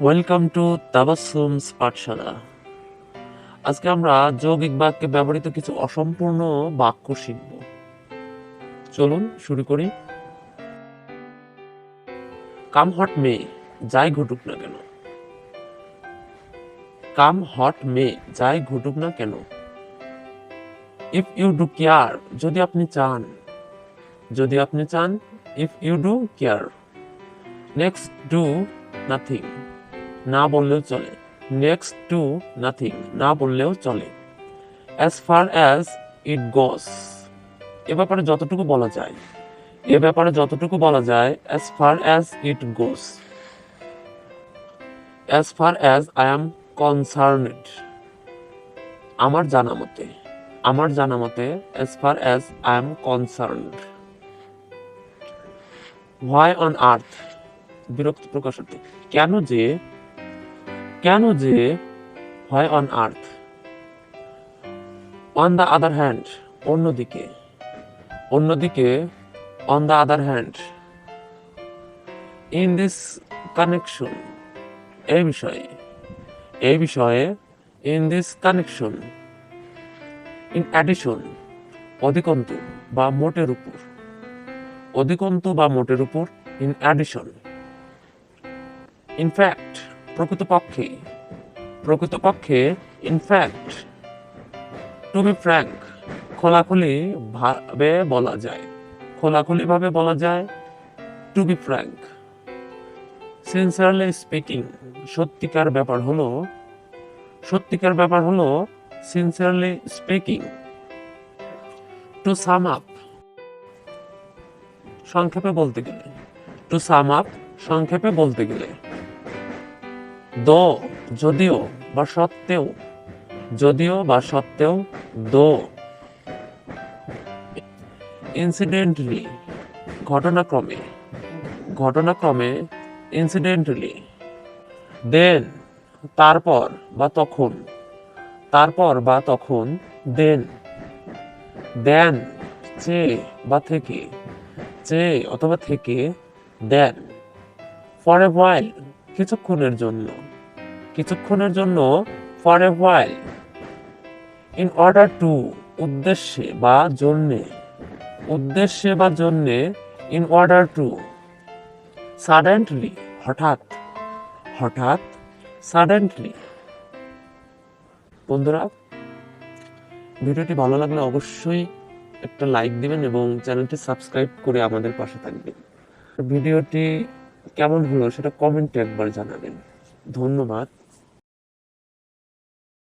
Welcome to Tabassum পাঠশালা। আজকে আমরা যৌগিক বাক্যে ব্যবহৃত কিছু অসম্পূর্ণ বাক্য শিখব। চলুন শুরু করি। কাম হট মে, যাই ঘটুক না কেন। কাম হট মে, যাই ঘটুক না কেন। ইফ ইউ ডু কেয়ার, যদি আপনি চান। যদি আপনি চান, if you do care. Next to nothing, না বললেও চলে। নেক্সট টু নাথিং, না বললেও চলে। As far as it goes, এ ব্যাপারে যতটুকু বলা যায়। এ ব্যাপারে যতটুকু বলা যায়। As far as it goes. As far as I am concerned, আমার জানা মতে। আমার জানা মতে। As far as I am concerned. Why on earth, বিরক্তি প্রকাশার্থে। কেন যে, কেন যে। Why on earth. On the other hand, অন্যদিকে। অন্যদিকে। On the other hand. In this connection, এই বিষয়ে। এই বিষয়ে। In this connection. In addition, অধিকন্তু বা মোটের উপর। অধিকন্তু বা মোটের উপর। In addition. ইনফ্যাক্ট, প্রকৃতপক্ষে। প্রকৃতপক্ষে। ইনফ্যাক্ট। টু বি ফ্র্যাঙ্ক, খোলাখুলি ভাবে বলা যায়। খোলাখুলি ভাবে বলা যায়। To be frank. Sincerely speaking, সত্যিকার ব্যাপার হলো। সত্যিকার ব্যাপার হলো। Sincerely speaking. To sum up, সংক্ষেপে বলতে গেলে। টু সাম আপ, সংক্ষেপে বলতে গেলে। দো, যদিও বা সত্ত্বেও। যদিও বা সত্ত্বেও। দো। ইনসিডেন্টালি, ঘটনাক্রমে। ঘটনাক্রমে। ইনসিডেন্টালি। দেন, তারপর বা তখন। তারপর বা তখন। দেন। দেন, চেয়ে বা থেকে। চেয়ে অথবা থেকে। দেন। ফর এ হোয়াইল, কিছুক্ষণের জন্য। কিছুক্ষণের জন্য। For a while. In order to, উদ্দেশ্যে বা জন্যে। উদ্দেশ্যে বা জন্যে। In order to. সাডেনলি, হঠাৎ। হঠাৎ। সাডেনলি। বন্ধুরা, ভিডিওটি ভালো লাগলে অবশ্যই একটা লাইক দিবেন এবং চ্যানেলটি সাবস্ক্রাইব করে আমাদের পাশে থাকবেন। ভিডিওটি কেমন হলো সেটা কমেন্টে একবার জানাবেন। ধন্যবাদ।